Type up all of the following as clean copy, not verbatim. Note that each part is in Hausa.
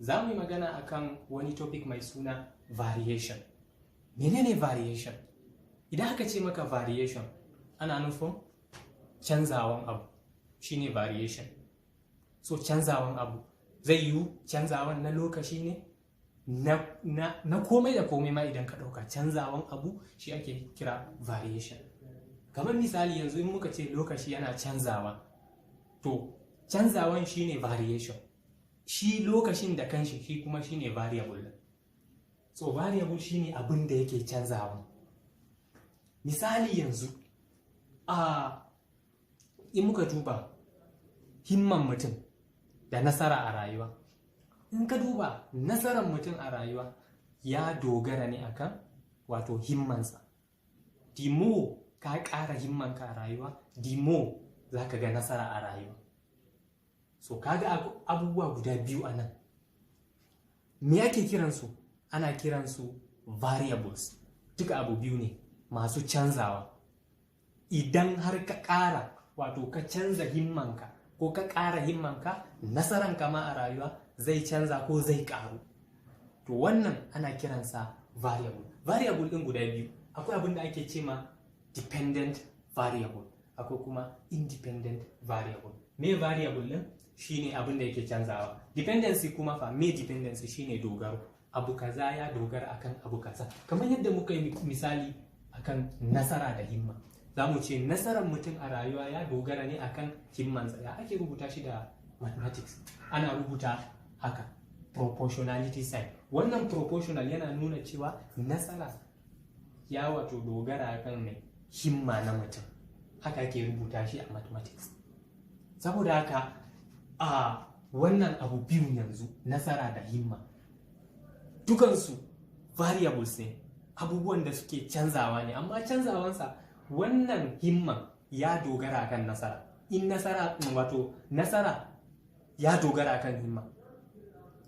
za mu yi magana akan wani topic mai suna variation. Menene variation? Idan aka ce maka variation, ana nufin canzawan abu, shine variation. So canzawan abu zai yiwu canzawan na lokaci ne, na komai da komai ma idan ka ɗauka canzawan abu shi ake kira variation. Kamar misali yanzu in muka ce lokaci yana canzawa, to canzawan shine variation. Shi lokacin da kanshi shi kuma shine variable. So variable shine abin da yake canzawa. Misali yanzu in muka duba himman mutum da nasara a rayuwa, in ka duba nasarar mutum a rayuwa ya dogara ne akan wato himmansa. Dimo ka ƙara himmanka a rayuwa, dimo za ka ga nasara a rayuwa. So kaga abubuwa guda biyu a nan. Me ake kiransu? Ana kiransu variables. Duka abu biyu ne masu canzawa. Idan har ka ƙara wato ka canza himmanka ko ka ƙara himmanka, nasaranka ma a rayuwa zai canza ko zai ƙaru. To wannan ana kiransa variable. Variable ɗin guda biyu. Akwai abin da ake ce ma dependent variable, akwai kuma independent variable. Me variable ɗin? Shine abin da yake canzawa. Dependency kuma fa, me dependency? Shine dogaro. Abu kaza ya dogara akan abu kaza. Kamar yadda muka yi misali akan nasara da himma, za mu ce nasarar mutum a rayuwa ya dogara ne akan himmansa. Ya ake rubuta shi da mathematics? Ana rubuta haka, proportionality sign. Wannan proportional yana nuna cewa nasara ya wato dogara akan mai himma na mutum. Haka ake rubuta shi a mathematics. Saboda haka wannan abu biyu yanzu, nasara da himma, dukansu variables ne, abubuwan da suke canzawa ne, amma canzawansa wannan himman ya dogara kan nasara. In nasara wato nasara ya dogara kan himma,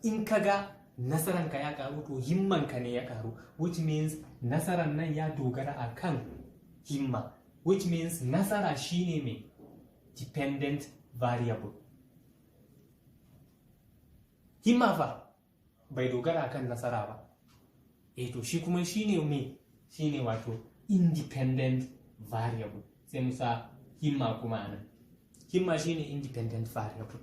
in kaga nasaranka ya karu to himmanka ne ya karu, which means nasaran nan ya dogara akan himma, which means nasara shine mai dependent variable. Himma fa bai dogara kan nasara ba, to shi kuma shine mai shine wato independent variable. Sai musa himma kuma nan, himma shine independent variable.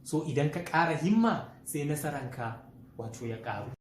So idan ka ƙara himma sai nasaranka wato ya ƙaru.